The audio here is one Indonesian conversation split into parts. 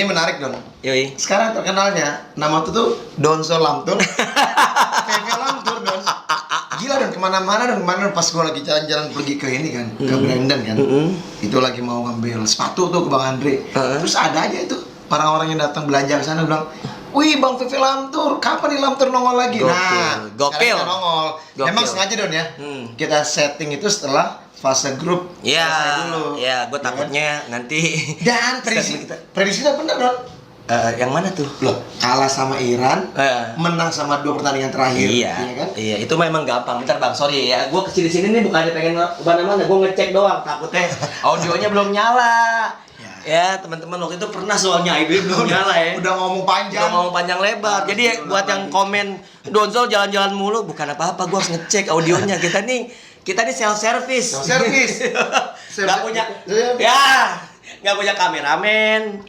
Ini menarik Don. Yoi. Sekarang terkenalnya nama tuh Donso Lamtur. PV Lamtur Don. Gila Don, kemana-mana Don, kemana pas gue lagi jalan-jalan pergi ke ini kan, ke Brandon kan. Itu lagi mau ngambil sepatu tuh ke Bang Andre. Terus ada aja itu orang-orang yang datang belanja ke sana bilang, wih Bang VV Lamtur, kapan nih Lamtur nongol lagi? Gokil. Nah, Gokil. sekarang kita nongol. Gokil. Emang sengaja Don ya, kita setting itu setelah fase grup selesai dulu. Ya, gue takutnya nanti. Dan prediksi kita bener Don. Yang mana tuh? Loh, kalah sama Iran, menang sama 2 pertandingan terakhir. Iya, kan? iya, itu memang gampang. Bentar Bang, sorry ya. Gue kesini-sini nih bukannya pengen mana-mana, gue ngecek doang. Takutnya audionya belum nyala. Ya, teman-teman waktu itu pernah soalnya ID belum nyala ya. Udah ngomong panjang lebar. Jadi buat yang komen Donzol jalan-jalan mulu, bukan apa-apa, gue harus ngecek audionya. Kita nih self service. Nggak punya, nggak punya kameramen.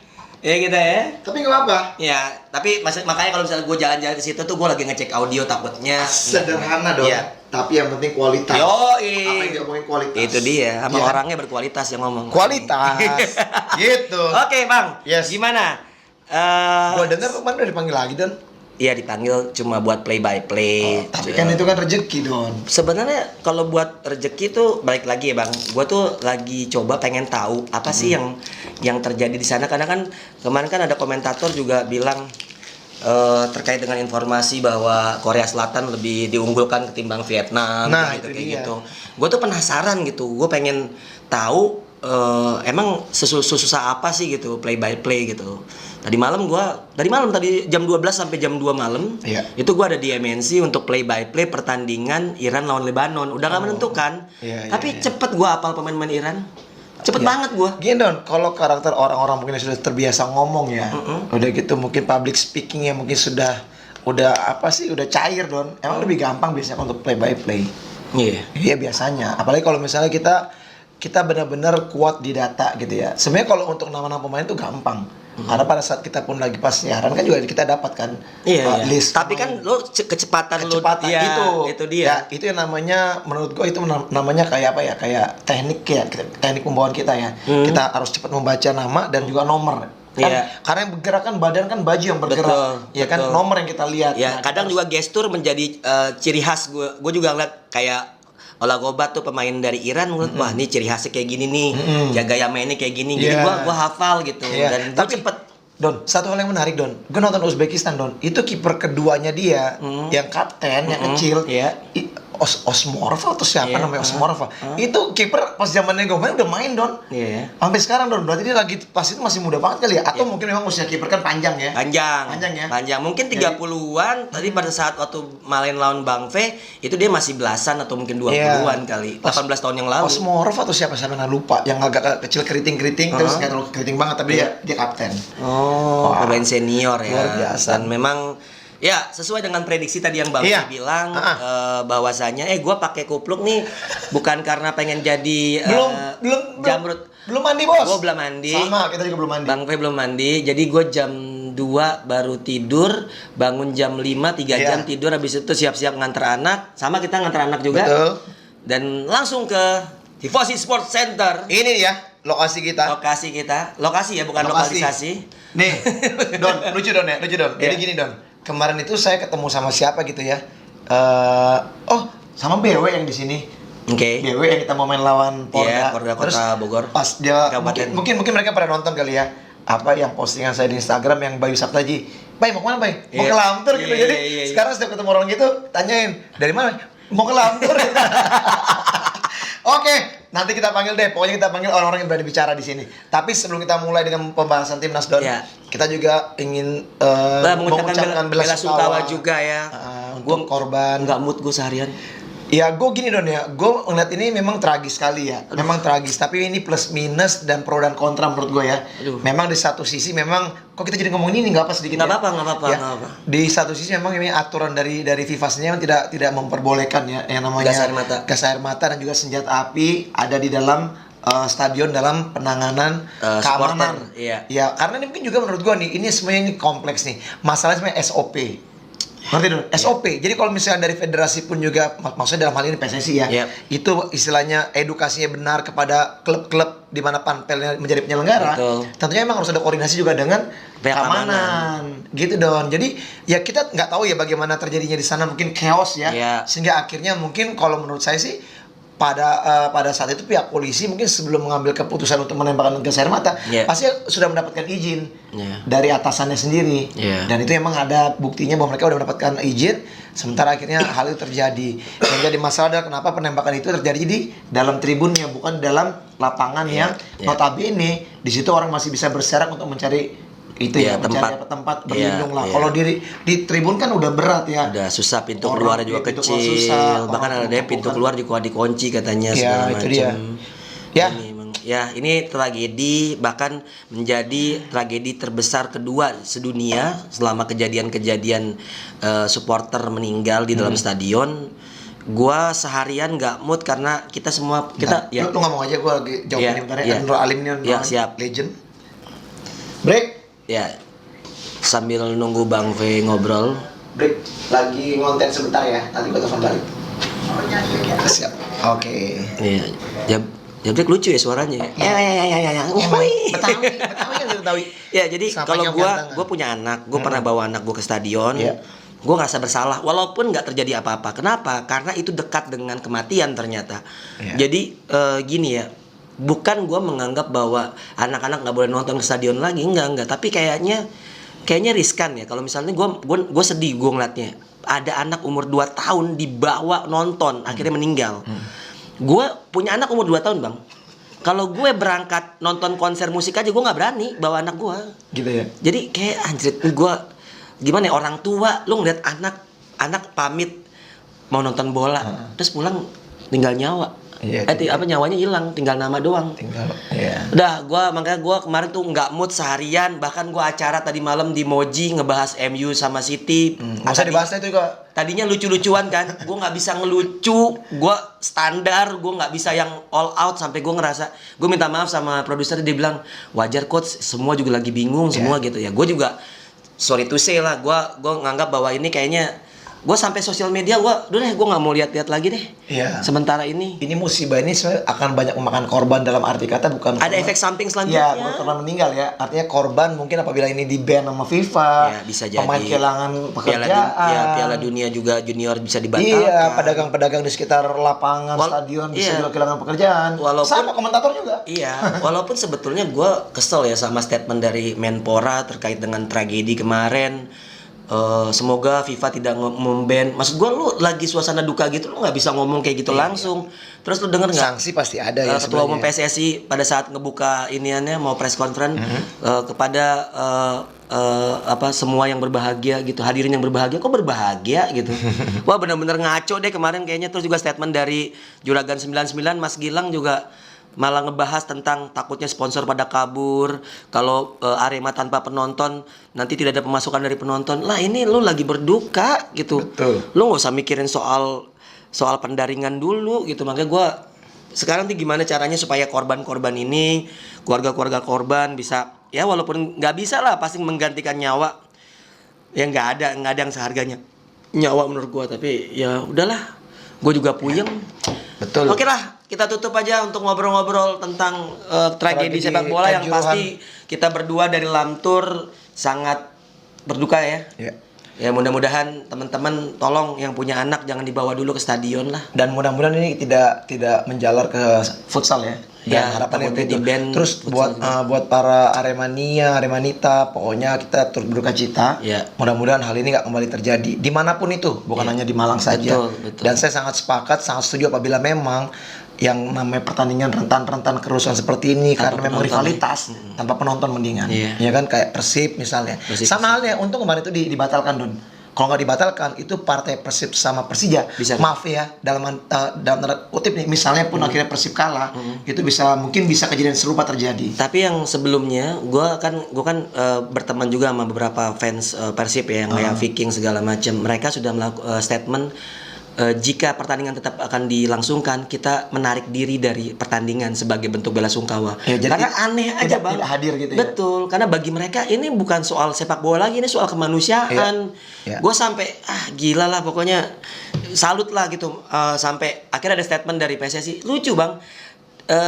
Ya kita ya. Tapi nggak apa-apa. Ya, tapi makanya kalau misalnya gue jalan-jalan ke situ tuh gue lagi ngecek audio, takutnya sederhana dong. Ya. Tapi yang penting kualitas. Yoi. Apa yang ngomongin kualitas? Itu dia, sama orangnya berkualitas yang ngomong. Kualitas. Gitu. Oke, Bang. Yes. Gimana? Gua dengar kemarin udah dipanggil lagi Don. Iya, dipanggil cuma buat play by play. Tapi kan itu kan rezeki Don. Sebenarnya kalau buat rezeki tuh balik lagi ya Bang. Gua tuh lagi coba pengen tahu apa sih yang terjadi di sana, karena kan kemarin kan ada komentator juga bilang terkait dengan informasi bahwa Korea Selatan lebih diunggulkan ketimbang Vietnam, itu kayak dia. gitu. Gue tuh penasaran gitu. Gue pengen tahu emang susah apa sih gitu play by play gitu. Tadi jam 12 sampai jam 2 malam. Iya. Itu gue ada di MNC untuk play by play pertandingan Iran lawan Lebanon. Udah gak menentukan. Tapi cepet gue apal pemain-pemain Iran. Cepet banget gue. Gini Don, kalau karakter orang-orang mungkin sudah terbiasa ngomong ya, udah gitu mungkin public speakingnya mungkin udah cair Don. Emang lebih gampang biasanya untuk play by play. Iya biasanya. Apalagi kalau misalnya kita benar-benar kuat di data gitu ya. Sebenarnya kalau untuk nama-nama pemain itu gampang. Karena pada saat kita pun lagi pas siaran kan juga kita dapatkan list. Tapi kan lo kecepatan itu dia. Ya, itu yang namanya menurut gue itu namanya kayak apa ya? Kayak teknik pembawaan kita ya. Kita harus cepat membaca nama dan juga nomor. Karena yang bergerak kan badan kan baju yang bergerak. Kan nomor yang kita lihat. Ya, kadang juga gestur menjadi ciri khas gue. Gue juga ngeliat kayak Ola Gobat tuh pemain dari Iran, menurut wah ini ciri khasnya kayak gini nih, jaga mainnya kayak gini, jadi gua hafal gitu. Dan tapi cepet. Don, satu hal yang menarik Don, gue nonton Uzbekistan Don, itu kiper keduanya dia, yang kapten, yang kecil, Osmorov atau siapa namanya Osmorov, itu kiper pas zamannya gue main udah main Don, sampai sekarang Don, berarti dia lagi pas itu masih muda banget kali ya, atau mungkin memang usia kiper kan panjang ya? Panjang, mungkin 30-an, tadi pada saat waktu main lawan Bang V, itu dia masih belasan atau mungkin 20-an kali, 18 tahun yang lalu. Osmorov atau siapa saya lupa, yang agak kecil keriting-keriting, terus nggak terlalu keriting banget, tapi dia kapten. Pemain senior ya. Luar biasa. Dan memang ya sesuai dengan prediksi tadi yang Bang bilang bahwasanya gue pakai kupluk nih bukan karena pengen jadi jamrut. Belum mandi bos. Gue belum mandi. Sama, kita juga belum mandi. Bang Fe belum mandi. Jadi gue jam 2 baru tidur, bangun jam 5, 3 jam tidur, habis itu siap-siap nganter anak. Sama kita nganter anak juga. Betul. Dan langsung ke Tifosi Sports Center. Ini ya lokasi kita. Lokasi ya, bukan lokalisasi. Nih, Don, lucu Don. Jadi gini Don, kemarin itu saya ketemu sama siapa gitu ya? Sama BW yang di sini. BW yang kita mau main lawan Porda. Kota Bogor. Pas dia mungkin mereka pernah nonton kali ya. Apa yang postingan saya di Instagram yang Bayu Saptaji. Bay, mau kemana Bay? Mau ke Lamtur gitu. Jadi sekarang setiap ketemu orang gitu, tanyain, dari mana? Mau ke Lamtur. Oke, nanti kita panggil deh. Pokoknya kita panggil orang-orang yang berani bicara di sini. Tapi sebelum kita mulai dengan pembahasan timnas Don, kita juga ingin mengucapkan bela sungkawa juga ya. Untuk korban. Nggak mood gue seharian. Ya, gue gini Don ya. Gue ngeliat ini memang tragis sekali ya. Memang tragis. Tapi ini plus minus dan pro dan kontra menurut gue ya. Memang di satu sisi memang kok kita jadi ngomong ini nggak apa sedikit. Nggak apa-apa. Di satu sisi memang ini aturan dari FIFA sendiri tidak memperbolehkan ya yang namanya gas air mata dan juga senjata api ada di dalam stadion dalam penanganan keamanan. Iya. Ya, karena ini mungkin juga menurut gue nih ini semuanya ini kompleks nih. Masalahnya sebenarnya SOP. Ngerti dong? SOP. Jadi kalau misalnya dari federasi pun juga, maksudnya dalam hal ini PSSI ya, itu istilahnya edukasinya benar kepada klub-klub di mana panpelnya menjadi penyelenggara. Betul. Tentunya emang harus ada koordinasi juga dengan keamanan, gitu dong. Jadi ya kita nggak tahu ya bagaimana terjadinya di sana, mungkin chaos ya, sehingga akhirnya mungkin kalau menurut saya sih pada saat itu pihak polisi mungkin sebelum mengambil keputusan untuk menembakkan gas air mata pasti sudah mendapatkan izin dari atasannya sendiri dan itu emang ada buktinya bahwa mereka sudah mendapatkan izin, sementara akhirnya hal itu terjadi. Yang jadi masalah adalah kenapa penembakan itu terjadi di dalam tribunnya, bukan dalam lapangan yang notabene di situ orang masih bisa berserak untuk mencari itu mencari tempat berlindung lah. Kalau di tribun kan udah berat ya. Udah susah, pintu keluarnya juga kecil. Susah, bahkan ada pintu keluar juga dikunci katanya segala macam. Ini tragedi, bahkan menjadi tragedi terbesar kedua sedunia setelah kejadian-kejadian supporter meninggal di dalam stadion. Gua seharian nggak mood karena kita semua lu ngomong aja, gua lagi jawab ini bentar ya. Nur Alim ini siap. Legend. Break. Ya, sambil nunggu Bang V ngobrol. Break, lagi ngonten sebentar ya, nanti gue telepon balik. Siap. Oke. Iya, Jabrek lucu ya suaranya. Ya. Betawi. Ya, jadi kalau gue punya anak, gue pernah bawa anak gue ke stadion. Gue ngerasa bersalah, walaupun nggak terjadi apa-apa. Kenapa? Karena itu dekat dengan kematian ternyata. Jadi gini ya. Bukan gue menganggap bahwa anak-anak nggak boleh nonton ke stadion lagi, enggak, tapi kayaknya riskan ya. Kalau misalnya gue sedih gue ngeliatnya ada anak umur 2 tahun dibawa nonton akhirnya meninggal. Gue punya anak umur 2 tahun bang. Kalau gue berangkat nonton konser musik aja gue nggak berani bawa anak gue. Gitu ya. Jadi kayak anjir, gue gimana ya, orang tua lu ngeliat anak pamit mau nonton bola terus pulang tinggal nyawa. Nyawanya hilang, tinggal nama doang. Makanya gue kemarin tuh nggak mood seharian. Bahkan gue acara tadi malam di Moji ngebahas MU sama City. Nggak usah dibahas itu juga. Tadinya lucu-lucuan kan, gue nggak bisa ngelucu, gue standar, gue nggak bisa yang all out sampai gue ngerasa, gue minta maaf sama produser, dia bilang wajar coach, semua juga lagi bingung semua gitu ya. Gue juga sorry to say lah, gue nganggap bahwa ini kayaknya gue sampai sosial media gue nggak mau lihat-lihat lagi deh. Sementara ini musibah ini sebenarnya akan banyak memakan korban, dalam arti kata bukan ada efek samping selanjutnya. Bukan korban meninggal ya, artinya korban mungkin apabila ini di ban sama FIFA, bisa jadi pemain kehilangan pekerjaan, Piala Dunia juga junior bisa dibatalkan. Pedagang-pedagang di sekitar lapangan stadion bisa juga kehilangan pekerjaan. Sama komentator juga. Walaupun sebetulnya gue kesel ya sama statement dari Menpora terkait dengan tragedi kemarin. Semoga FIFA tidak memban. Maksud gue, lu lagi suasana duka gitu, lu nggak bisa ngomong kayak gitu langsung. Terus lu denger nggak? Sanksi pasti ada ya. Ketua Umum PSSI pada saat ngebuka iniannya mau press conference kepada semua yang berbahagia gitu, hadirin yang berbahagia, kok berbahagia gitu. Wah benar-benar ngaco deh kemarin kayaknya. Terus juga statement dari Juragan 99 Mas Gilang juga malah ngebahas tentang takutnya sponsor pada kabur, kalau Arema tanpa penonton nanti tidak ada pemasukan dari penonton. Lah ini lu lagi berduka gitu. Betul. Lu nggak usah mikirin soal pendaringan dulu gitu. Makanya gue sekarang tuh gimana caranya supaya korban-korban ini, keluarga-keluarga korban bisa ya, walaupun nggak bisa lah pasti menggantikan nyawa. Ya nggak ada yang seharganya nyawa menurut gue, tapi ya udahlah, gue juga puyeng. Betul. Oke lah, kita tutup aja untuk ngobrol-ngobrol tentang tragedi sepak bola yang pasti kita berdua dari Lamtur sangat berduka ya. Ya mudah-mudahan teman-teman tolong yang punya anak jangan dibawa dulu ke stadion lah. Dan mudah-mudahan ini tidak menjalar ke futsal ya. Harapannya itu. Terus buat para Aremanita, pokoknya kita turut berduka cita. Mudah-mudahan hal ini nggak kembali terjadi dimanapun itu, bukan hanya di Malang saja. Betul. Dan saya sangat setuju apabila memang yang namanya pertandingan rentan kerusuhan seperti ini tanpa karena memang rivalitas tanpa penonton mendingan. Ya kan, kayak Persib misalnya. Sama halnya, untung kemarin itu dibatalkan Don. Kalau nggak dibatalkan itu partai Persib sama Persija bisa, maaf ya, dalam tanda kutip nih, misalnya pun akhirnya Persib kalah, itu mungkin bisa kejadian serupa terjadi. Tapi yang sebelumnya gue kan berteman juga sama beberapa fans Persib ya, yang kayak Viking segala macam. Mereka sudah melakukan statement jika pertandingan tetap akan dilangsungkan, kita menarik diri dari pertandingan sebagai bentuk bela sungkawa. Ya, jadi karena aneh aja bang. Tidak hadir gitu ya. Betul, karena bagi mereka ini bukan soal sepak bola lagi, ini soal kemanusiaan. Ya. Gue sampai gila lah pokoknya, salut lah gitu. Sampai akhirnya ada statement dari PSSI, lucu bang.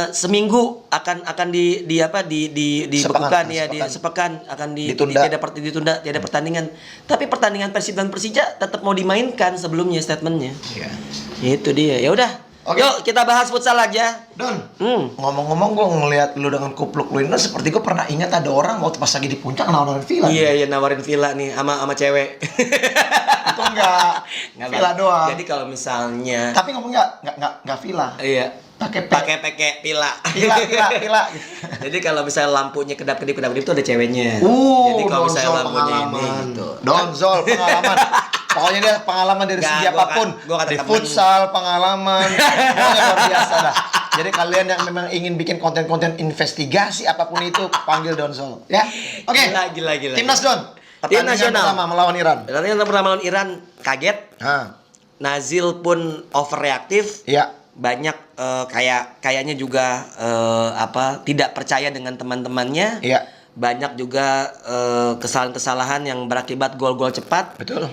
Seminggu akan dibekukan ya, di sepekan akan ditunda tiada pertandingan, tapi pertandingan Persib dan Persija tetap mau dimainkan sebelumnya statementnya. Iya. Itu dia. Ya udah, yuk kita bahas futsal aja. Don, ngomong-ngomong gue ngeliat lu dengan kupluk lu ini seperti gue pernah ingat ada orang waktu pas lagi di puncak nawarin villa. Iya nawarin villa nih sama cewek. Itu enggak villa doang. Jadi kalau misalnya tapi ngomong enggak villa. Iya. Pakai pila. Jadi kalau misalnya lampunya kedap-kedip itu ada ceweknya. Jadi kalau misalnya lampunya ini gitu. Donzol pengalaman. Pokoknya dia pengalaman dari segi apapun. Di futsal pengalaman. Pokoknya luar biasa dah. Jadi kalian yang memang ingin bikin konten-konten investigasi apapun itu panggil Donzol, ya. Oke. Gila. Timnas Don. Tim nasional pertama melawan Iran. Pertandingan pertama melawan Iran kaget. Nazil pun overreaktif. Iya. Banyak kayaknya juga tidak percaya dengan teman-temannya. Iya. Banyak juga kesalahan-kesalahan yang berakibat gol-gol cepat. Betul.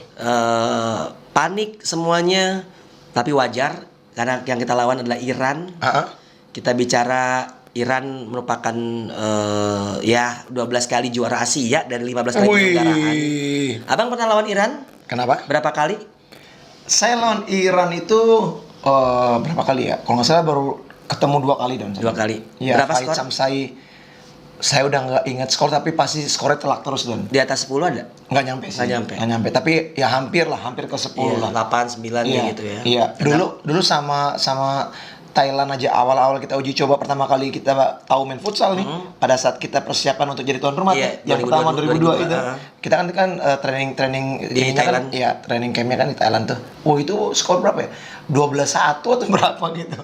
Panik semuanya, tapi wajar karena yang kita lawan adalah Iran. Kita bicara Iran merupakan 12 kali juara Asia dari 15 kali kejuaraan. Abang pernah lawan Iran? Kenapa? Berapa kali? Saya lawan Iran itu berapa kali ya? Kalau nggak salah baru ketemu 2 kali Don. 2 kali. Ya, berapa skor? Saya udah nggak ingat skor tapi pasti skornya telak terus Don. Di atas 10 ada? Nggak nyampe sih. Nggak nyampe. Tapi ya hampir ke 10 lah. 8, 9 gitu ya. Iya. Dulu sama Thailand aja awal-awal kita uji coba pertama kali kita tahu main futsal nih. Pada saat kita persiapan untuk jadi tuan rumah yang pertama 2002 itu. Kita kan training di Thailand. Training campnya kan di Thailand tuh. Itu skor berapa ya? 12-1 atau berapa gitu.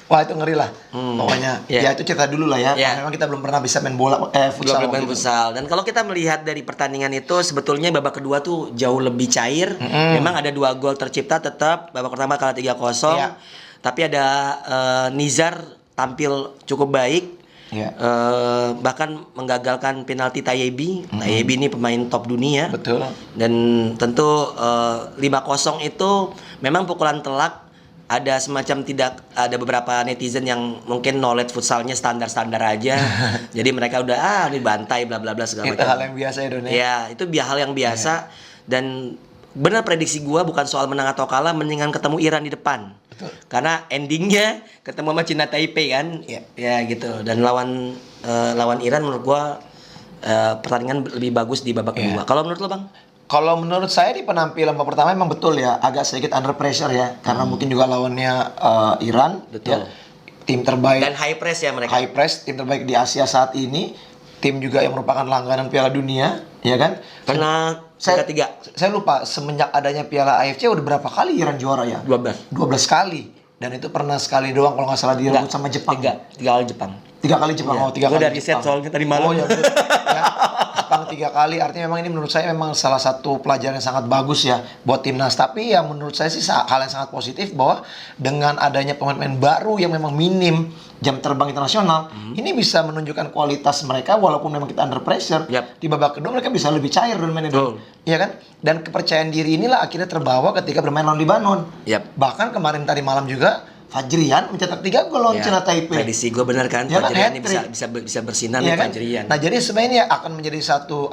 Wah itu ngeri lah. Pokoknya ya itu cerita dulu lah ya. Memang kita belum pernah bisa main bola futsal. Belum main futsal. Dan kalau kita melihat dari pertandingan itu sebetulnya babak kedua tuh jauh lebih cair. Memang ada 2 gol tercipta tetap. Babak pertama kalah 3-0. Tapi ada Nizar tampil cukup baik. Bahkan menggagalkan penalti Tayebi. Tayebi ini pemain top dunia. Betul. Dan tentu 5-0 itu memang pukulan telak. Ada semacam ada beberapa netizen yang mungkin knowledge futsalnya standar-standar aja. Jadi mereka udah ini bantai bla bla bla segala macam. Itu hal yang biasa ya Don ya. Ya, itu hal yang biasa dan benar prediksi gua bukan soal menang atau kalah, mendingan ketemu Iran di depan. Betul. Karena endingnya ketemu sama Cina Taipei kan. Ya gitu. Dan lawan Iran menurut gua pertandingan lebih bagus di babak kedua. Kalau menurut lo, Bang? Kalau menurut saya di penampilan babak pertama memang betul ya, agak sedikit under pressure ya, karena mungkin juga lawannya Iran, betul. Ya, tim terbaik dan high press ya mereka. High press, tim terbaik di Asia saat ini, tim juga yang merupakan langganan Piala Dunia, ya kan? Pernah ketiga. Saya lupa semenjak adanya Piala AFC udah berapa kali Iran juara ya? 12 kali. Dan itu pernah sekali doang kalau nggak salah direbut sama Jepang. 3 kali Jepang. 3 kali Jepang. Ya. 3 kali. Udah riset soalnya tadi malam. Ya. Jepang 3 kali, artinya memang ini menurut saya memang salah satu pelajaran yang sangat bagus ya buat timnas. Tapi ya menurut saya sih hal yang sangat positif bahwa dengan adanya pemain-pemain baru yang memang minim jam terbang internasional, ini bisa menunjukkan kualitas mereka walaupun memang kita under pressure. Di babak kedua mereka bisa lebih cair dan mainnya, iya kan? Dan kepercayaan diri inilah akhirnya terbawa ketika bermain lawan Libanon. Bahkan kemarin tadi malam juga Fajrian mencetak 3 gol lawan Cina Taipei. Prediksi gue benar kan, ya Fajrian ini bisa bersinar nih kan? Fajrian. Nah, jadi sebenarnya akan menjadi satu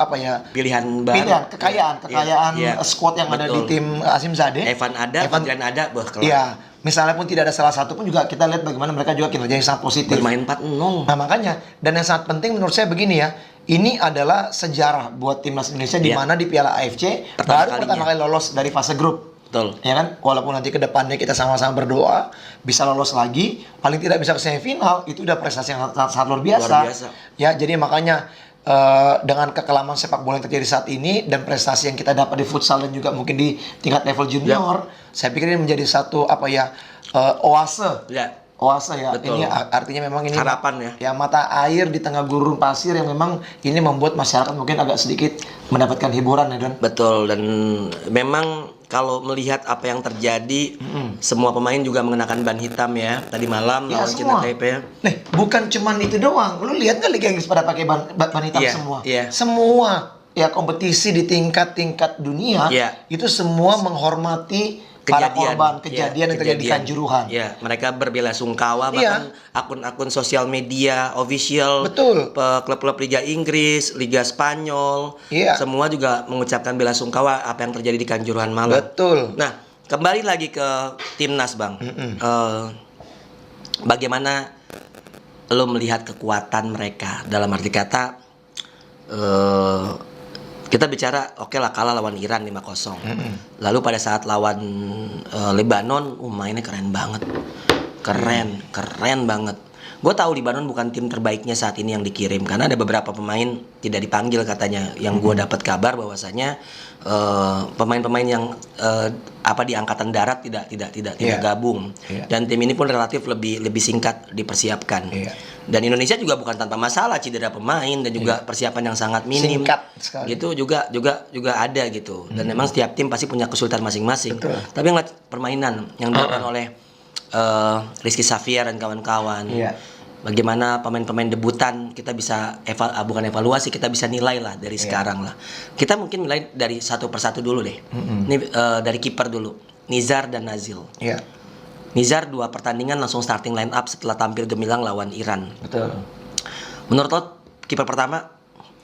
pilihan baru. Kekayaan squad yang ada di tim Asim Zadeh. Evan ada, Fajrian ada, iya. Misalnya pun tidak ada salah satu pun juga kita lihat bagaimana mereka juga kinerjanya sangat positif. Bermain 4-0. Nah, makanya dan yang sangat penting menurut saya begini ya. Ini adalah sejarah buat timnas Indonesia di mana di Piala AFC pertama kali lolos dari fase grup. Betul. Ya kan? Walaupun nanti ke depannya kita sama-sama berdoa bisa lolos lagi, paling tidak bisa ke semifinal, itu udah prestasi yang sangat luar biasa. Ya, jadi makanya dengan kekelaman sepak bola yang terjadi saat ini dan prestasi yang kita dapat di futsal dan juga mungkin di tingkat level junior, saya pikir ini menjadi satu oase. Oase ya. Betul. Ini artinya memang ini harapan ya. Ya, mata air di tengah gurun pasir yang memang ini membuat masyarakat mungkin agak sedikit mendapatkan hiburan ya Don. Betul, dan memang kalau melihat apa yang terjadi, semua pemain juga mengenakan ban hitam ya tadi malam Ya, lawan semua. Cina Taipei. Nih, bukan cuman itu doang. Lu lihat nggak Liga Inggris pada pakai ban hitam Iya, semua? iya. Semua ya kompetisi di tingkat dunia Iya. itu semua menghormati para korban kejadian yang terjadi di Kanjuruhan. Ya, mereka berbela-sungkawa, Iya. bahkan akun-akun sosial media official, Betul. klub-klub Liga Inggris, Liga Spanyol, Iya. semua juga mengucapkan bela-sungkawa apa yang terjadi di Kanjuruhan malam. Betul. Nah, kembali lagi ke timnas Bang. Bagaimana lo melihat kekuatan mereka? Dalam arti kata, kita bicara oke lah kalah lawan Iran 5-0. Lalu pada saat lawan Lebanon, mainnya keren banget. Keren banget. Gue tahu Lebanon bukan tim terbaiknya saat ini yang dikirim karena ada beberapa pemain tidak dipanggil katanya. Yang gue dapat kabar bahwasanya pemain-pemain yang di angkatan darat tidak gabung. Dan tim ini pun relatif lebih singkat dipersiapkan. Dan Indonesia juga bukan tanpa masalah cedera pemain dan juga persiapan yang sangat minim. Singkat sekali. Gitu juga ada gitu. Dan memang setiap tim pasti punya kesulitan masing-masing. Betul. Tapi ngeliat permainan yang dilakukan oleh Rizky Xavier dan kawan-kawan. Bagaimana pemain-pemain debutan kita bisa bukan evaluasi, kita bisa nilai lah dari sekarang lah. Kita mungkin nilai dari satu persatu dulu deh. Ini dari kiper dulu, Nizar dan Nazil. Nizar 2 pertandingan langsung starting line up setelah tampil gemilang lawan Iran. Betul. Menurut lo kiper pertama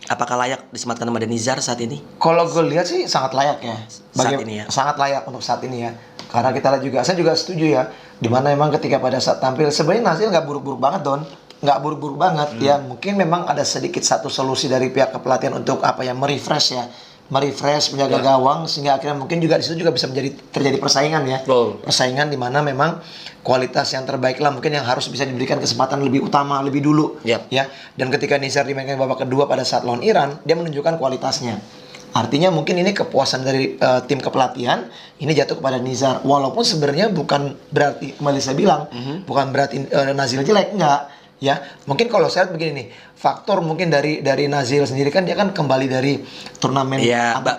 apakah layak disematkan nama Nizar saat ini? Kalau gue lihat sih sangat layak ya. Saat ini ya. Sangat layak untuk saat ini ya. Karena kita lihat juga, saya juga setuju ya. Dimana memang ketika pada saat tampil, sebenarnya Nazil nggak buruk-buruk banget Don. Nggak buruk-buruk banget. Ya mungkin memang ada sedikit satu solusi dari pihak kepelatihan untuk merefresh ya. Merefresh, menjaga gawang sehingga akhirnya mungkin juga di situ juga bisa terjadi persaingan ya. Persaingan di mana memang kualitas yang terbaik lah mungkin yang harus bisa diberikan kesempatan lebih utama lebih dulu ya. Dan ketika Nizar dimainkan babak kedua pada saat lawan Iran, dia menunjukkan kualitasnya. Artinya mungkin ini kepuasan dari tim kepelatihan ini jatuh kepada Nizar. Walaupun sebenarnya bukan berarti kembali saya bilang bukan berarti Nazil jelek, enggak. Ya, mungkin kalau saya lihat begini nih, faktor mungkin dari Nazil sendiri kan dia kan kembali dari turnamen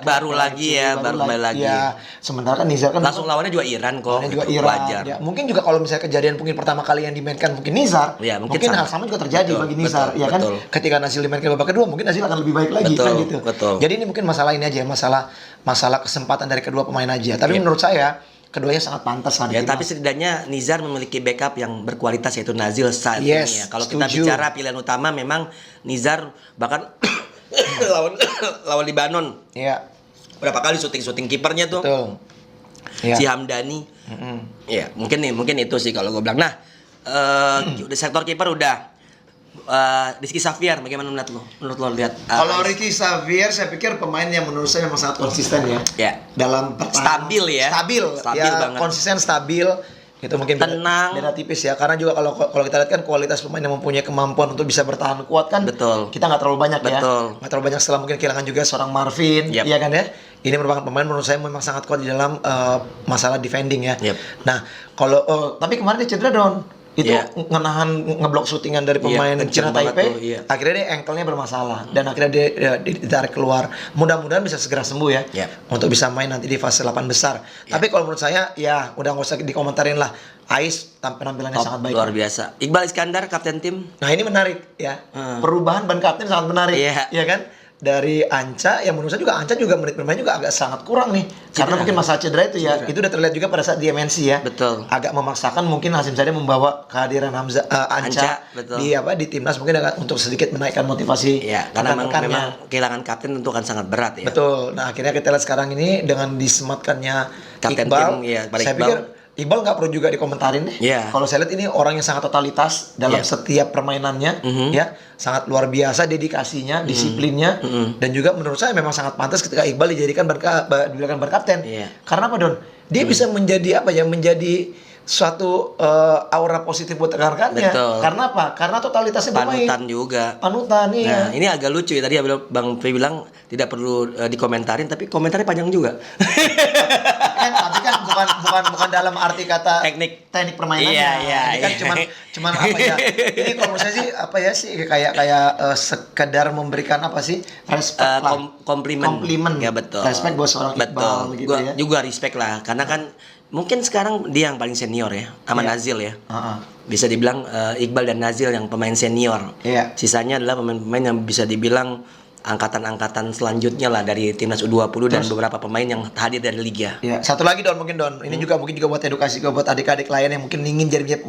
baru lagi. Ya, sementara kan Nizar kan langsung lawannya juga Iran kok. Juga Iran. Wajar. Ya, mungkin juga kalau misalnya kejadian mungkin pertama kali yang dimainkan mungkin Nizar, mungkin hal sama juga terjadi bagi Nizar, ya kan? Ketika Nazil dimainkan babak kedua, mungkin Nazil akan lebih baik lagi kan gitu. Jadi ini mungkin masalah ini aja, masalah kesempatan dari kedua pemain aja. Tapi menurut saya keduanya sangat pantas lah. Ya, tapi setidaknya Nizar memiliki backup yang berkualitas yaitu Nazil saat ini ya. Kalau kita bicara pilihan utama memang Nizar bahkan lawan Lebanon. Iya. Berapa kali syuting kipernya tuh. Betul. Si Hamdani. Ya, mungkin itu sih kalau gue bilang. Nah, udah sektor kiper udah. Rizky Xavier bagaimana menurut lo lihat? Kalau Rizky Xavier saya pikir pemain yang menurut saya memang sangat konsisten ya. Dalam stabil ya, banget. Konsisten, stabil. Itu mungkin tenang, beda tipis ya. Karena juga kalau kita lihat kan kualitas pemain yang mempunyai kemampuan untuk bisa bertahan kuat kan. Betul. Kita nggak terlalu banyak ya. Nggak terlalu banyak setelah mungkin kehilangan juga seorang Marvin, ya kan ya. Ini merupakan pemain menurut saya memang sangat kuat di dalam masalah defending ya. Nah, kalau tapi kemarin dia cedera Don. Itu ngeblok syutingan dari pemain Cina Taipei. Akhirnya dia ankle-nya bermasalah dan akhirnya dia ditarik keluar. Mudah-mudahan bisa segera sembuh ya. Untuk bisa main nanti di fase 8 besar. Tapi kalau menurut saya ya udah nggak usah dikomentarin lah. Ais penampilannya sangat baik. Luar biasa. Iqbal Iskandar kapten tim. Nah, ini menarik ya. Perubahan ban kapten sangat menarik. Ya kan? Dari Anca, yang menurut saya juga Anca juga menit bermain juga agak sangat kurang nih. Karena mungkin masalah cedera itu ya. Itu udah terlihat juga pada saat di MNC ya. Betul. Agak memaksakan mungkin Hasyim Said membawa kehadiran Anca di timnas mungkin untuk sedikit menaikkan motivasi. Iya, karena memang kehilangan kapten tentu kan sangat berat ya. Betul. Nah, akhirnya kita lihat sekarang ini dengan disematkannya kapten Iqbal, tim, saya pikir Iqbal nggak perlu juga dikomentarin deh. Kalau saya lihat ini orang yang sangat totalitas dalam setiap permainannya, ya sangat luar biasa dedikasinya, disiplinnya, dan juga menurut saya memang sangat pantas ketika Iqbal dijadikan berkapten. Karena apa Don? Dia bisa menjadi menjadi suatu aura positif buat rekan-rekannya. Betul. Karena apa? Karena totalitasnya bermain. Panutan juga. Panutan, iya. Nah, ini agak lucu ya, tadi Bang Pri bilang tidak perlu dikomentarin, tapi komentarnya panjang juga. Tapi kan bukan dalam arti kata Teknik permainannya. Iya. Ini kan cuman apa ya? Ini kalau menurut saya sih apa ya sih kayak sekedar memberikan apa sih? Respect lah. Komplimen. Ya betul. Respect buat seorang Iqbal gitu Gua ya. juga respect lah, karena kan mungkin sekarang dia yang paling senior ya, sama Nazil ya. Bisa dibilang Iqbal dan Nazil yang pemain senior. Iya. Sisanya adalah pemain-pemain yang bisa dibilang angkatan-angkatan selanjutnya lah dari timnas U20 dan beberapa pemain yang hadir dari liga. Iya, satu lagi Don. Ini juga mungkin buat edukasi buat adik-adik lain yang mungkin ingin jadi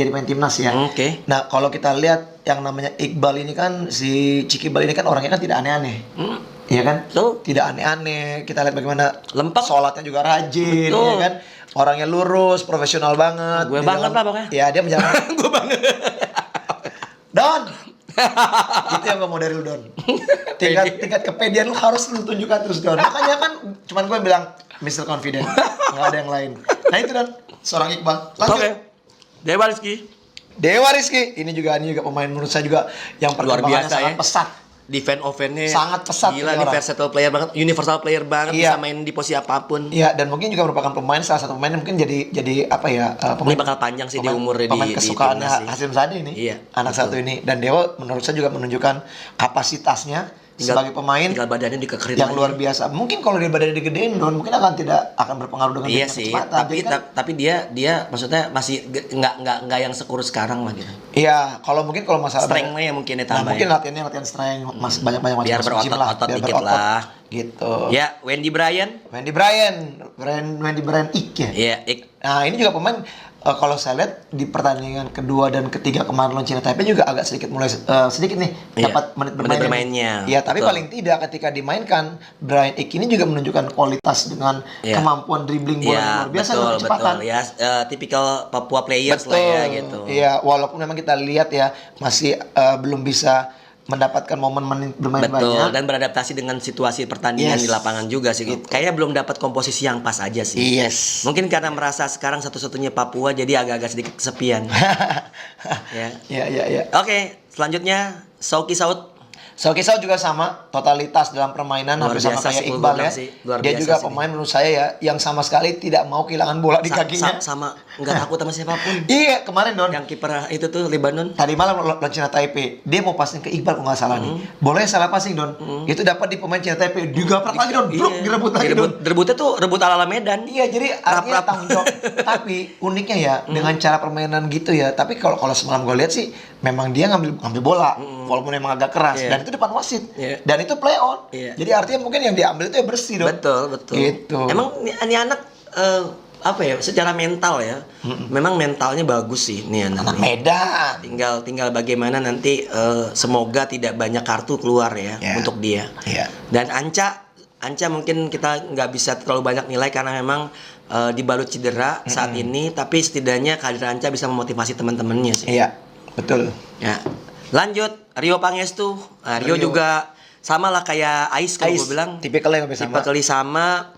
pemain timnas ya. Oke. Nah, kalau kita lihat yang namanya Iqbal ini kan si Ciki Bal ini kan orangnya kan tidak aneh-aneh. Iya kan? Betul. Tidak aneh-aneh. Kita lihat bagaimana Lempeng. sholatnya juga rajin, Betul. ya kan? Orangnya lurus, profesional banget. Gue banget lah pokoknya. Ya, dia menjalankan. Gue banget. Don. Itu yang gue mau dari lu, Don. Tingkat kepedean lu harus lu tunjukkan terus, Don. Makanya kan cuman gue bilang Mr. Confident. Enggak ada yang lain. Nah, itu Don, seorang Iqbal. Lanjut. Oke. Dewa Rizky. Dewa Rizky, ini juga pemain menurut saya juga yang Luar perkembangannya biasa sangat ya. pesat. Defense offense-nya Sangat pesat gila, ini orang. universal player banget, Iya. bisa main di posisi apapun. Iya, dan mungkin juga merupakan salah satu pemain yang mungkin jadi apa ya? Ini bakal panjang sih di umurnya pemain di kesukaannya timnas sih. Hasim Zade ini. Iya, Anak betul. satu ini, dan Dewa menurut saya juga menunjukkan kapasitasnya sebagai pemain tinggal badannya dikekerin yang lagi. luar biasa. Mungkin kalau dia badannya digedein, Don, mungkin tidak akan berpengaruh dengan Iya dengan sih, kecepatan. tapi Jadi kan- tapi dia maksudnya masih nggak yang sekurus sekarang lah gitu. Iya, kalau masalah Strength-nya ya mungkin nah, ditambah. mungkin latihan strength, banyak Biar berotot-otot dikit lah. Gitu. Ya, Wendy Bryan. Wendy Bryan Ik ya. Iya, Nah, ini juga pemain kalau saya lihat di pertandingan kedua dan ketiga kemarin lawan Cina Taipei juga agak sedikit nih Iya, dapat menit menit bermainnya. Iya, tapi Betul. paling tidak ketika dimainkan Bryan Ik ini juga menunjukkan kualitas dengan Iya. kemampuan dribbling bola yang Iya, luar biasa dan betul. kecepatan. Ya, tipikal Papua players lah ya gitu. Iya, walaupun memang kita lihat ya masih belum bisa mendapatkan momen menit bermain Betul, banyak. dan beradaptasi dengan situasi pertandingan Yes. di lapangan juga sih. Kayaknya belum dapat komposisi yang pas aja sih. Yes. Mungkin karena merasa sekarang satu-satunya Papua jadi agak-agak sedikit kesepian. Ya. Iya. Oke, selanjutnya Sauki Saud. Sauki Saud juga sama, totalitas dalam permainan Luar hampir sama biasa kayak sih, gua Iqbal bilang ya. sih. Luar Dia biasa juga sih pemain menurut saya ya yang sama sekali tidak mau kehilangan bola di kakinya. Sama nggak takut sama siapapun. Iya, kemarin Don. Yang kiper itu tuh Lebanon. Tadi malam lawan Cina Taipei, dia mau passing ke Iqbal kalau nggak salah nih. Bolanya salah passing Don. Itu dapat di pemain Cina Taipei, digaprak lagi Don, bruk, direbut lagi Don. Direbutnya tuh rebut ala-ala Medan. Iya, jadi artinya Rap-rap. tanggung jawab. Tapi uniknya ya dengan cara permainan gitu ya. Tapi kalau semalam gue lihat sih memang dia ngambil bola, walaupun memang agak keras Iya. dan itu depan wasit. Iya. Dan itu play on. Iya. Jadi artinya mungkin yang diambil itu ya bersih Don. Betul. Gitu. Emang ini anak apa ya? Secara mental ya, memang mentalnya bagus sih nih anak. Anak Medan. Tinggal bagaimana nanti semoga tidak banyak kartu keluar ya untuk dia. Iya. Dan Anca mungkin kita nggak bisa terlalu banyak nilai karena memang dibalut cedera saat ini, tapi setidaknya kehadiran Anca bisa memotivasi teman-temannya sih. Iya, betul. Ya. Lanjut Rio Pangestu. Nah, Rio juga sama lah kayak Ais kalau gue bilang. Tipikalnya hampir sama. Tipe kali sama.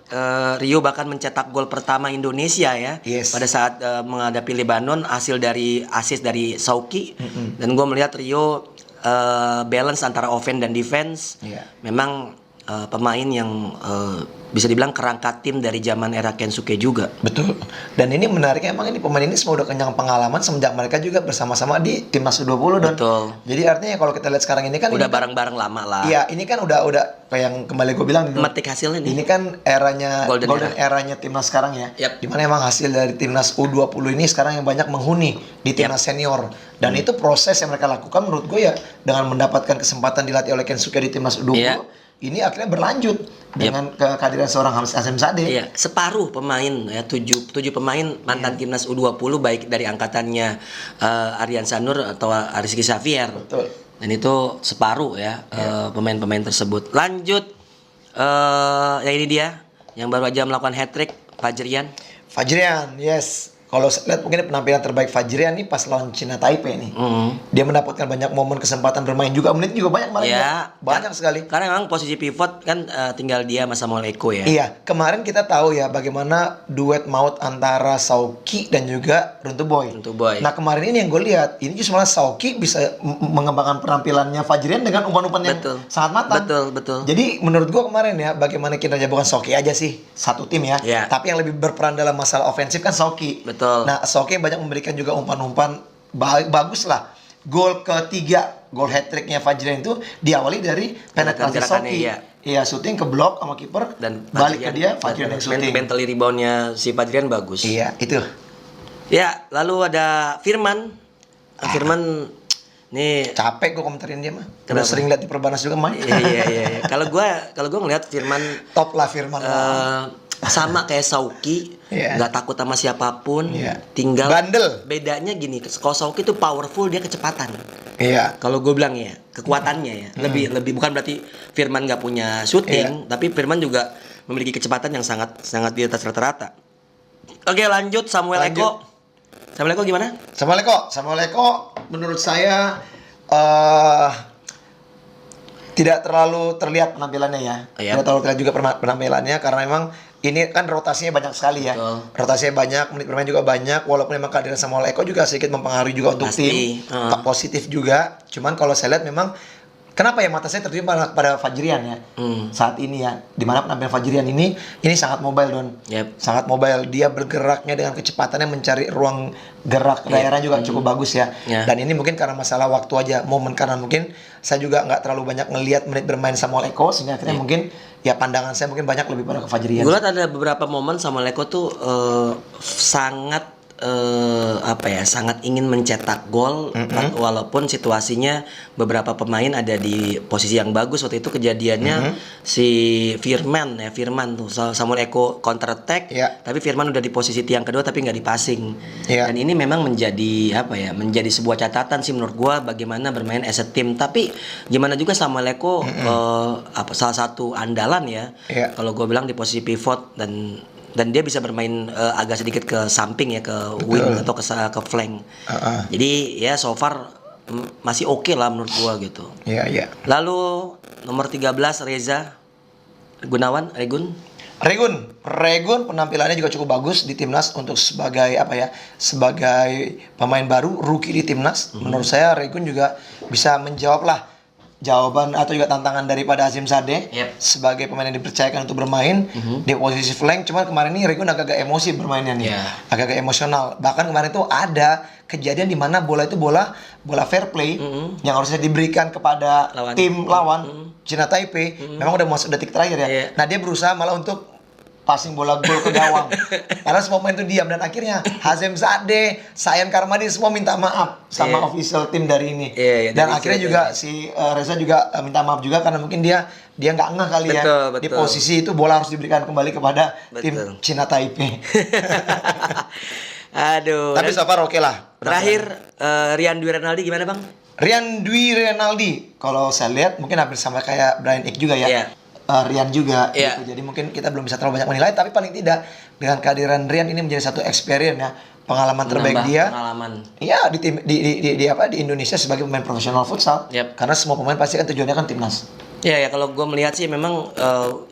Rio bahkan mencetak gol pertama Indonesia ya. Yes. Pada saat menghadapi Lebanon, hasil dari assist dari Sauki. Dan gue melihat Rio balance antara offense dan defense. Iya. Memang pemain yang bisa dibilang kerangka tim dari zaman era Kensuke juga. Betul. Dan ini menariknya emang ini pemain ini semua udah kenyang pengalaman semenjak mereka juga bersama-sama di timnas U20 Don. Betul. Jadi artinya kalau kita lihat sekarang ini kan Udah bareng-bareng lama lah. Iya, ini kan udah kayak yang kembali gue bilang Don. Metik hasilnya nih. Ini kan eranya Golden eranya timnas sekarang ya. Yap. Dimana emang hasil dari timnas U20 ini sekarang yang banyak menghuni di timnas senior. Dan itu proses yang mereka lakukan menurut gue ya dengan mendapatkan kesempatan dilatih oleh Kensuke di timnas U20. Iya. Ini akhirnya berlanjut dengan kehadiran seorang Hasim Zade. Iya, separuh pemain ya, 7 pemain mantan timnas U20 baik dari angkatannya Aryan Sanur atau Rizky Xavier. Betul. Dan itu separuh ya pemain-pemain tersebut. Lanjut ya ini dia yang baru aja melakukan hat-trick, Fajrian. Fajrian, yes. kalau saya lihat mungkin penampilan terbaik Fajrian nih pas lawan Cina Taipei nih. Dia mendapatkan banyak momen kesempatan bermain juga, menit juga banyak kemarin. Ya, Banyak sekali. Karena memang posisi pivot kan tinggal dia sama Samuel Eko ya. Iya, kemarin kita tahu ya bagaimana duet maut antara Sauki dan juga Runtu Boy. Runtu Boy. Nah kemarin ini yang gue lihat, ini justru malah Sauki bisa mengembangkan penampilannya Fajrian dengan umpan-umpan yang sangat matang. Betul. Jadi menurut gue kemarin ya, bagaimana kinerja bukan Sauki aja sih, satu tim ya. Tapi yang lebih berperan dalam masalah ofensif kan Sauki. Betul. Nah Sauki banyak memberikan juga umpan-umpan bagus lah. Gol ketiga, gol hat-tricknya Fajrian itu diawali dari penetrasi Sauki. Iya, syuting ke blok sama kiper dan balik ke dia, Fajrian yang syuting. Mentally reboundnya si Fajrian bagus. Iya, itu. Ya, lalu ada Firman. Firman nih capek gue komentarin dia mah. Udah sering lihat di Perbanas juga main. Iya. Kalau gua ngelihat Firman top lah Firman. Sama kayak Sauki, nggak takut sama siapapun. Tinggal bandel. Bedanya gini, kalau Sauki itu powerful, dia kecepatan. Iya. Kalau gue bilang ya, kekuatannya ya. Lebih bukan berarti Firman nggak punya shooting, tapi Firman juga memiliki kecepatan yang sangat di atas rata-rata. Oke, lanjut Samuel Eko. Samuel Eko gimana? Samuel Eko menurut saya tidak terlalu terlihat penampilannya ya. Tidak terlalu terlihat juga penampilannya karena memang ini kan rotasinya banyak sekali ya. Rotasinya banyak, menit bermain juga banyak. Walaupun memang kehadiran Samuel Eko juga sedikit mempengaruhi juga untuk tim. Positif juga. Cuman kalau saya lihat memang kenapa ya mata saya tertuju pada Fajrian ya saat ini ya, dimana penampilan Fajrian ini sangat mobile Don, sangat mobile, dia bergeraknya dengan kecepatannya mencari ruang gerak daerah juga cukup bagus ya. Dan ini mungkin karena masalah waktu aja, momen karena mungkin saya juga nggak terlalu banyak ngelihat menit bermain Samuel Eko sehingga akhirnya mungkin ya pandangan saya mungkin banyak lebih pada ke Fajrian. Gue lihat ada beberapa momen Samuel Eko tuh sangat sangat ingin mencetak gol walaupun situasinya beberapa pemain ada di posisi yang bagus. Waktu itu kejadiannya si Firman tuh Samuel Eko counter attack, tapi Firman udah di posisi tiang kedua tapi nggak dipasing. Dan ini memang menjadi menjadi sebuah catatan sih menurut gua bagaimana bermain as a team. Tapi gimana juga Samuel Eko salah satu andalan ya. Kalau gua bilang di posisi pivot dan dia bisa bermain agak sedikit ke samping ya, ke wing atau ke flank. Jadi ya so far masih oke lah menurut gua gitu. Iya. Lalu nomor 13 Reza Regun penampilannya juga cukup bagus di timnas untuk sebagai sebagai pemain baru rookie di timnas. Menurut saya Regun juga bisa menjawab lah jawaban atau juga tantangan daripada Hasyim Sadeh sebagai pemain yang dipercayakan untuk bermain di posisi flank. Cuman kemarin ini Regun agak-agak emosi bermainnya nih, agak-agak emosional. Bahkan kemarin itu ada kejadian di mana bola itu bola fair play yang harusnya diberikan kepada tim lawan Cina Taipei. Memang udah masuk detik terakhir ya. Nah dia berusaha malah untuk passing bola gol ke gawang. Karena semua pemain itu diam dan akhirnya Hasyim Sadeh, Sayan Karmadi semua minta maaf sama official tim dari ini. Dan akhirnya juga si Reza juga minta maaf juga karena mungkin dia nggak ngeh kali betul. Di posisi itu bola harus diberikan kembali kepada tim Cina Taipei. Aduh. Tapi so far oke lah. Terakhir Rian Dwi Renaldi gimana Bang? Rian Dwi Renaldi kalau saya lihat mungkin hampir sama kayak Brian Ick juga ya. Rian juga gitu. Jadi mungkin kita belum bisa terlalu banyak menilai, tapi paling tidak dengan kehadiran Rian ini menjadi satu experience ya, pengalaman terbaik dia. Iya di Indonesia sebagai pemain profesional futsal. Karena semua pemain pasti kan tujuannya kan timnas. Ya kalau gue melihat sih memang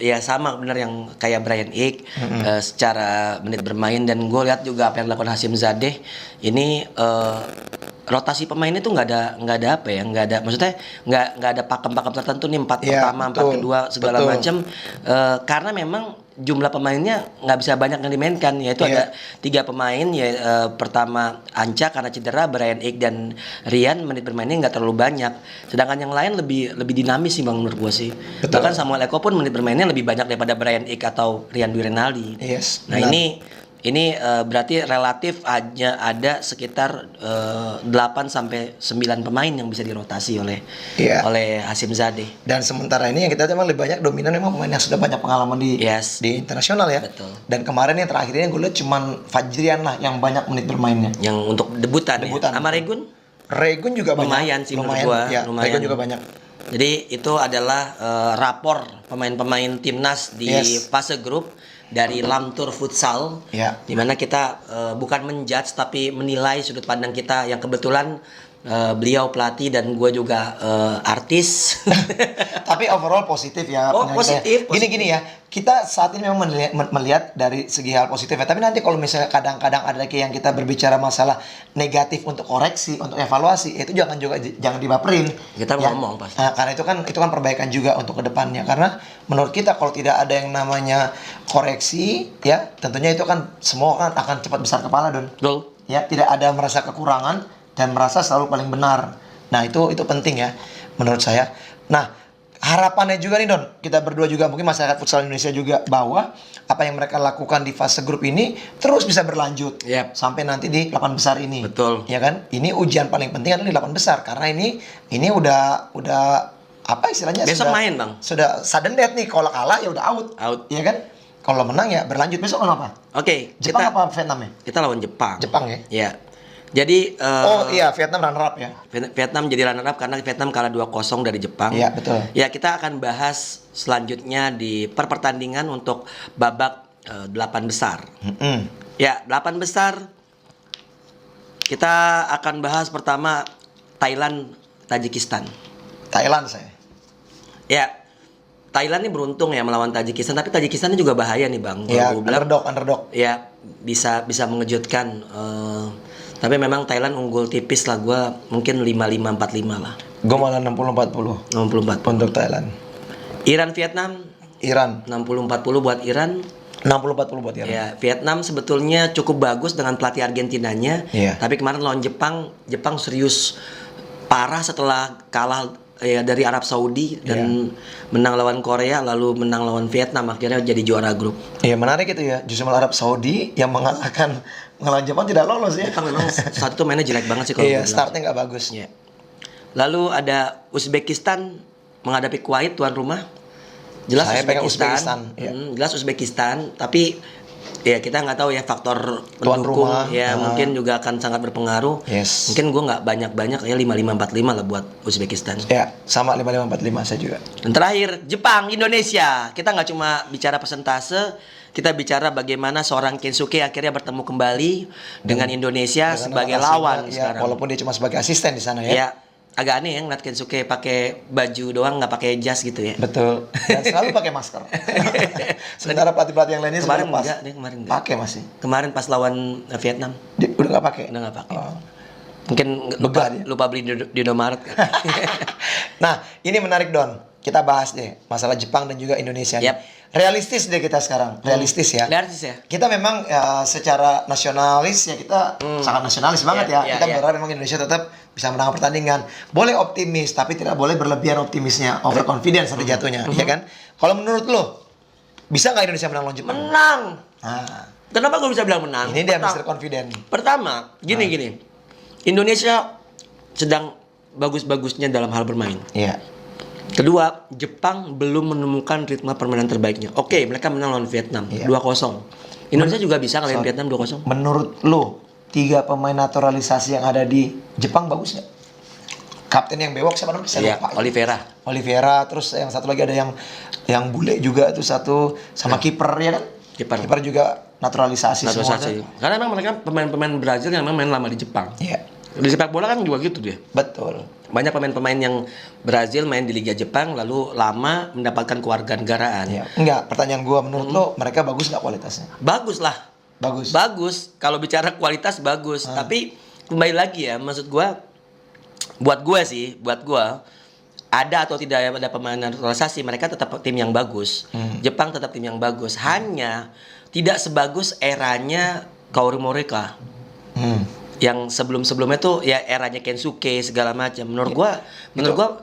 ya sama benar yang kayak Brian Ick secara menit bermain, dan gue lihat juga apa yang dilakukan Hasyim Sadeh ini rotasi pemainnya tuh nggak ada maksudnya nggak ada pakem-pakem tertentu nih 4 pertama 4 kedua segala macam karena memang jumlah pemainnya nggak bisa banyak yang dimainkan, yaitu ada 3 pemain pertama Anca karena cedera, Brian Ick dan Rian menit bermainnya nggak terlalu banyak, sedangkan yang lain lebih dinamis sih Bang menurut gua sih. Bahkan Samuel Eko pun menit bermainnya lebih banyak daripada Brian Ick atau Rian Dwi Renaldi. Nah ini berarti relatif ada sekitar 8 sampai 9 pemain yang bisa dirotasi oleh Hasyim Sadeh. Dan sementara ini yang kita memang lebih banyak dominan memang pemain yang sudah banyak pengalaman di internasional ya. Betul. Dan kemarin yang terakhir ini gue lihat cuman Fajrian lah yang banyak menit bermainnya. Yang untuk debutan. Sama Regun? Regun juga lumayan banyak. Sih menurut gua. Regun juga banyak. Jadi itu adalah rapor pemain-pemain timnas di fase grup dari Lamtur Futsal, dimana kita bukan menjudge tapi menilai sudut pandang kita yang kebetulan beliau pelatih dan gue juga artis. Tapi overall positif ya. Positif. Gini ya, kita saat ini memang melihat dari segi hal positif ya. Tapi nanti kalau misalnya kadang-kadang ada lagi yang kita berbicara masalah negatif untuk koreksi, untuk evaluasi, itu jangan dibaperin. Kita ngomong pasti. Nah, karena itu kan perbaikan juga untuk kedepannya. Karena menurut kita kalau tidak ada yang namanya koreksi, ya tentunya itu kan semua kan akan cepat besar kepala, Don. Betul. Ya, tidak ada merasa kekurangan dan merasa selalu paling benar. Nah, itu penting ya menurut saya. Nah, harapannya juga nih, Don, kita berdua juga mungkin masyarakat futsal Indonesia juga, bahwa apa yang mereka lakukan di fase grup ini terus bisa berlanjut sampai nanti di 8 besar ini. Betul. Ya kan? Ini ujian paling penting adalah di 8 besar karena ini udah apa istilahnya? Besok main, Bang. Sudah sudden death nih. Kalau kalah ya udah out. Ya kan? Kalau menang ya berlanjut. Besok lawan apa? Oke, Jepang apa Vietnam ya? Kita lawan Jepang. Jepang ya? Iya. Jadi Vietnam runner up ya. Vietnam jadi runner up karena Vietnam kalah 2-0 dari Jepang. Iya, betul. Ya, kita akan bahas selanjutnya di pertandingan untuk babak 8 besar. Ya, 8 besar kita akan bahas pertama Thailand Tajikistan. Thailand saya. Ya, Thailand ini beruntung ya melawan Tajikistan, tapi Tajikistan ini juga bahaya nih, Bang. Ya, underdog. Ya, bisa mengejutkan. Tapi memang Thailand unggul tipis lah, gue mungkin 55-45 lah. Gue malah 60-40. 60-40 untuk Thailand. Iran Vietnam 60-40 buat Iran. 60-40 buat Iran. Ya, Vietnam sebetulnya cukup bagus dengan pelatih Argentinanya. Tapi kemarin lawan Jepang serius parah setelah kalah dari Arab Saudi dan menang lawan Korea, lalu menang lawan Vietnam, akhirnya jadi juara grup. Iya, menarik itu ya. Justru malah Arab Saudi yang mengalahkan Jepang tidak lolos ya. Jepang memang saat itu mainnya jelek banget sih kalau startnya nggak bagus. Ya. Lalu ada Uzbekistan menghadapi Kuwait tuan rumah. Jelas Saya Uzbekistan. Jelas Uzbekistan, tapi ya kita nggak tahu ya faktor tuan pendukung rumah mungkin juga akan sangat berpengaruh. Mungkin gue nggak banyak ya 55-45 lah buat Uzbekistan. Ya, sama 55-45 saya juga. Dan terakhir Jepang Indonesia. Kita nggak cuma bicara persentase, kita bicara bagaimana seorang Kensuke akhirnya bertemu kembali dengan Indonesia sebagai lawan sekarang. Walaupun dia cuma sebagai asisten di sana ya. Ya, agak aneh ya ngeliat Kensuke pakai baju doang, nggak pakai jas gitu ya. Betul. Dan selalu pakai masker. Sementara pelatih-pelatih yang lainnya kemarin enggak, kemarin enggak. Pakai masih. Kemarin pas lawan Vietnam. Udah nggak pakai. Udah nggak pakai. Mungkin lupa beli di Indomaret. Nah, ini menarik, Don. Kita bahas deh masalah Jepang dan juga Indonesia. Realistis deh kita sekarang. Realistis ya. Kita memang secara nasionalis ya, kita sangat nasionalis banget ya. Kita berharap memang Indonesia tetap bisa menang pertandingan. Boleh optimis, tapi tidak boleh berlebihan optimisnya. Overconfidence sampai jatuhnya, ya kan? Kalau menurut lo, bisa nggak Indonesia menang lawan Jepang? Menang. Kenapa gue bisa bilang menang? Ini dia Mr. Confident. Pertama, gini. Indonesia sedang bagus-bagusnya dalam hal bermain. Iya. Kedua, Jepang belum menemukan ritme permainan terbaiknya. Oke, mereka menang lawan Vietnam 2-0. Indonesia juga bisa ngalahin Vietnam 2-0. Menurut lo, 3 pemain naturalisasi yang ada di Jepang bagus nggak? Kapten yang bewok siapa namanya? Saya lupa. Oliveira, terus yang satu lagi ada yang bule juga itu satu, sama kiper ya kan? Kiper juga naturalisasi semua. Karena memang mereka pemain-pemain Brazil yang memang main lama di Jepang. Iya. Di sepak bola kan juga gitu dia. Betul. Banyak pemain-pemain yang Brazil main di Liga Jepang lalu lama mendapatkan kewarganegaraan. Iya. Enggak, pertanyaan gua menurut lo mereka bagus nggak kualitasnya? Bagus lah. Bagus. Kalau bicara kualitas bagus. Tapi kembali lagi ya, maksud gua buat gua ada atau tidak ada pemain naturalisasi, mereka tetap tim yang bagus. Jepang tetap tim yang bagus. Hanya tidak sebagus eranya Kaoru Morika. Yang sebelumnya tuh ya eranya Kensuke segala macam. Menurut gua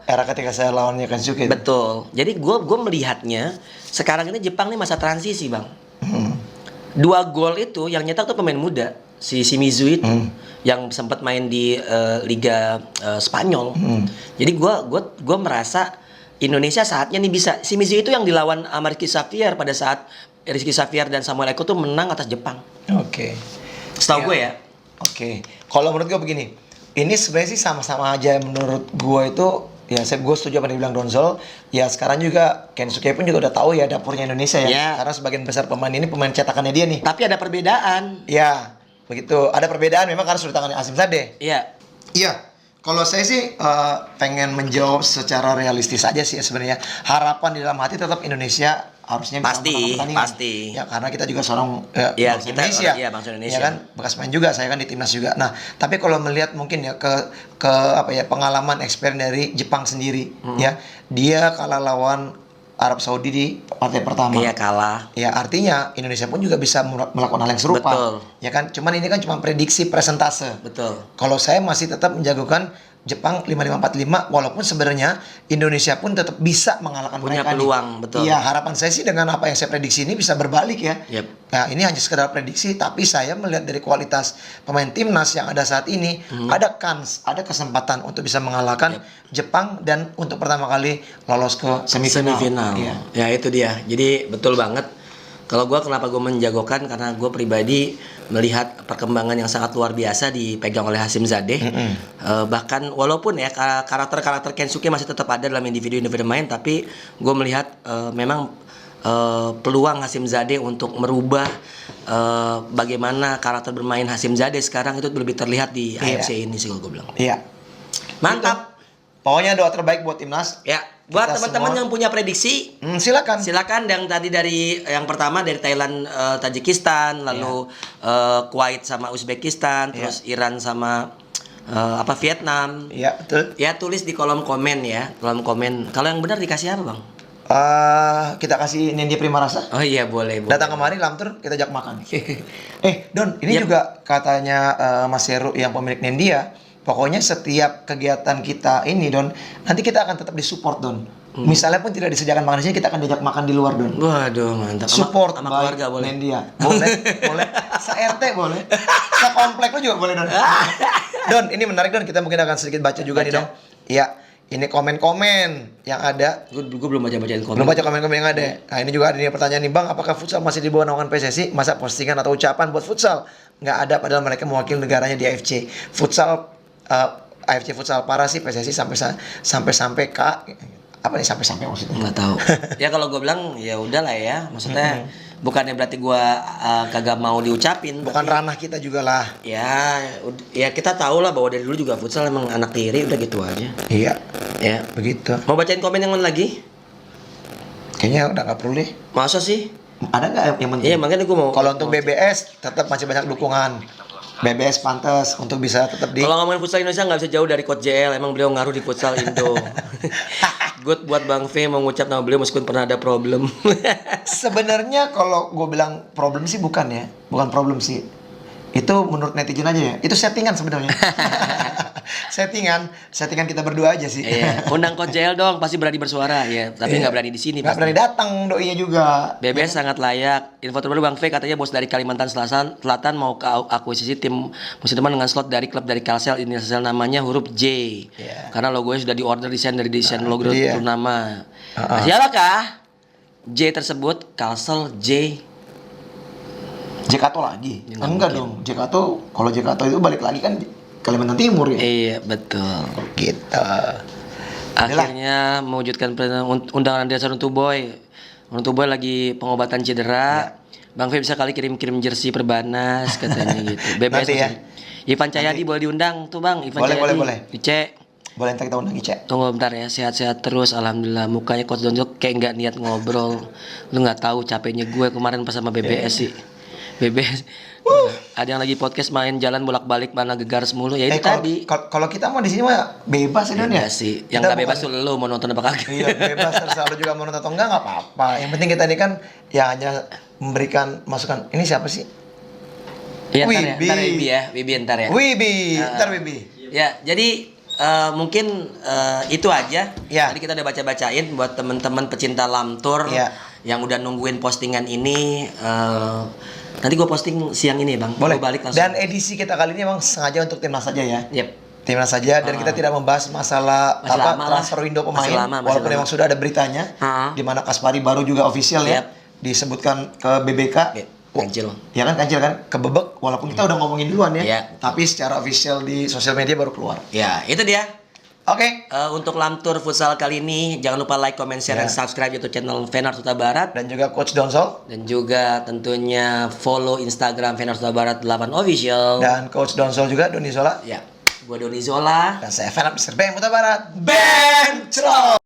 era ketika saya lawannya Kensuke. Betul. Jadi gua melihatnya sekarang ini Jepang nih masa transisi, Bang. 2 gol itu yang nyetak tuh pemain muda, si Shimizu itu yang sempat main di Liga Spanyol. Jadi gua merasa Indonesia saatnya nih bisa. Shimizu itu yang dilawan sama Rizky Xavier pada saat Rizky Xavier dan Samuel Eko tuh menang atas Jepang. Oke. Setahu gue ya. Oke. Kalau menurut gue begini, ini sebenarnya sih sama-sama aja. Menurut gue itu Ya, gue setuju apa yang dibilang Donzol. Ya, sekarang juga Kensuke pun juga udah tahu ya dapurnya Indonesia ya. Ya. Karena sebagian besar pemain ini pemain cetakannya dia nih. Tapi ada perbedaan. Ya, begitu. Ada perbedaan memang karena sudah tangannya Azim Zadeh. Iya. Iya. Kalau saya sih pengen menjawab secara realistis aja sih ya sebenarnya. Harapan di dalam hati tetap Indonesia harusnya bisa Pasti, memenangkan pertandingan. pasti. Ya, karena kita juga seorang Ya, bangsa kita Indonesia. iya, bangsa Indonesia. Ya kan, bekas main juga, saya kan di timnas juga. Nah, tapi kalau melihat mungkin ya ke apa ya, pengalaman experience dari Jepang sendiri ya. Dia kalah lawan Arab Saudi di partai pertama. Iya, kalah. Ya, artinya Indonesia pun juga bisa melakukan hal yang serupa. Betul. Ya kan, cuman ini kan cuma prediksi presentase. Betul. Kalau saya masih tetap menjagokan Jepang 5545 walaupun sebenarnya Indonesia pun tetap bisa mengalahkan Punya mereka nih. peluang, betul. Iya, harapan saya sih dengan apa yang saya prediksi ini bisa berbalik ya. Yep. Nah, ini hanya sekedar prediksi tapi saya melihat dari kualitas pemain timnas yang ada saat ini ada kans, ada kesempatan untuk bisa mengalahkan Jepang dan untuk pertama kali lolos ke semifinal. Iya. Ya itu dia. Jadi betul banget. Kalau gue kenapa gue menjagokan karena gue pribadi melihat perkembangan yang sangat luar biasa dipegang oleh Hasim Zadeh. Bahkan walaupun ya karakter Kensuke masih tetap ada dalam individu-individu main, tapi gue melihat memang peluang Hasim Zadeh untuk merubah bagaimana karakter bermain Hasim Zadeh sekarang itu lebih terlihat di AFC ini sih kalau gue bilang. Iya. Mantap. Pokoknya doa terbaik buat timnas. Ya, buat Kita teman-teman semua. yang punya prediksi Silakan. silakan. Yang tadi dari yang pertama dari Thailand, Tajikistan, lalu Kuwait sama Uzbekistan, terus Iran sama Vietnam. Iya, betul. Ya tulis di kolom komen ya, kolom komen. Kalau yang benar dikasih apa bang? Kita kasih Nindi Prima Rasa. Oh iya boleh. Datang kemari Lamtur kita ajak makan. Don, ini juga katanya Mas Heru yang pemilik Nendia. Pokoknya setiap kegiatan kita ini Don, nanti kita akan tetap disupport Don. Misalnya pun tidak disediakan makan di sini, kita akan diajak makan di luar Don. Waduh mantap. Support sama by keluarga boleh. Nendia. Boleh, boleh. Se-RT boleh. Se-komplek lu juga boleh Don. Don, ini menarik Don, kita mungkin akan sedikit baca juga nih Don. Iya. Ini komen-komen yang ada. Gue belum bacain komen. Belum baca komen-komen yang ada. Nah, ini juga ada nih pertanyaan nih, Bang, apakah futsal masih di bawah naungan PSSI? Masa postingan atau ucapan buat futsal nggak ada padahal mereka mewakili negaranya di AFC. Futsal AFC futsal parah sih PSSI sampai apa nih sampai maksudnya? Nggak tahu. Ya kalau gue bilang ya udahlah ya. Maksudnya bukannya berarti gue kagak mau diucapin. Bukan ranah kita juga lah. Ya kita tahu lah bahwa dari dulu juga futsal emang anak tiri, udah gitu aja. Iya. Ya. Begitu. Mau bacain komen yang mana lagi? Kayaknya udah nggak perlu deh. Masa sih? Ada nggak yang penting? Iya makanya gue mau. Kalau untuk BBS tetap masih banyak dukungan. BBS pantas untuk bisa tetap di. Kalau ngomongin futsal Indonesia nggak bisa jauh dari Coach JL. Emang beliau ngaruh di futsal Indo. Good buat Bang V mengucap nama beliau meskipun pernah ada problem. Sebenarnya kalau gue bilang problem sih bukan ya, bukan problem sih. Itu menurut netizen aja ya. Itu settingan sebenarnya. settingan kita berdua aja sih. Iya, undang Coach JL dong, pasti berani bersuara ya, tapi nggak berani di sini. Nggak berani datang doinya juga. BBS sangat layak. Info terbaru Bang V katanya bos dari Kalimantan Selatan mau ke akuisisi tim musim depan dengan slot dari klub dari Kalsel, inisial namanya huruf J. Yeah. Karena logonya sudah diorder desain dari desain logo nama. Siapakah J tersebut? Kalsel J. Jekato lagi? Enggak dong. Jekato, kalau Jekato itu balik lagi kan Kalimantan Timur ya. Iya betul. Gitu. Akhirnya mewujudkan undangan Andreas Runtuboy. Runtuboy lagi pengobatan cedera. Bang V bisa kali kirim jersey Perbanas katanya gitu. BBS Nanti ya. Ivan Cahyadi boleh diundang tuh Bang. Ivan Boleh, Cahyadi. boleh. Ice. Boleh ntar kita undang Ice. Tunggu bentar ya, sehat-sehat terus, alhamdulillah. Mukanya Coach Donjok kayak nggak niat ngobrol. Lu nggak tahu capeknya gue kemarin pas sama BBS sih. BBS. Ada yang lagi podcast main jalan bolak-balik mana gegar mulu ya itu tadi. Kalau kita mau di sini mah bebas ya Don ya. Iya sih. Yang nggak bebas tuh lu mau nonton apa kagak. Iya bebas, terserah lu juga mau nonton atau enggak apa-apa. Yang penting kita ini kan ya hanya memberikan masukan. Ini siapa sih? Iya ntar ya, Wibi. ntar Wibi ya, Wibi ntar ya. Wibi, ntar Wibi. Ya, jadi mungkin itu aja. Ya. Tadi kita udah baca-bacain buat teman-teman pecinta Lamtur yang udah nungguin postingan ini. Nanti gue posting siang ini Bang. Boleh. Gua balik langsung. Dan edisi kita kali ini emang sengaja untuk timnas saja ya. Yep. Timnas saja dan kita tidak membahas masalah Masih lama lah. transfer window pemain. Masih Walaupun lama. memang sudah ada beritanya di mana Kaspari baru juga official ya disebutkan ke BBK. Kancil. Ya kan kancil kan kebebek walaupun kita udah ngomongin duluan ya. Iya. Tapi secara official di sosial media baru keluar. Ya, itu dia. Oke. Untuk Lamtur Futsal kali ini jangan lupa like, comment, share, dan subscribe YouTube channel Fenar Huta Barat. Dan juga Coach Donsol. Dan juga tentunya follow Instagram Fenar Huta Barat 8 Official. Dan Coach Donsol juga, Doni Zola. Ya, gua Doni Zola. Dan saya Fenar Mr. Bang Huta Barat. Bentrol.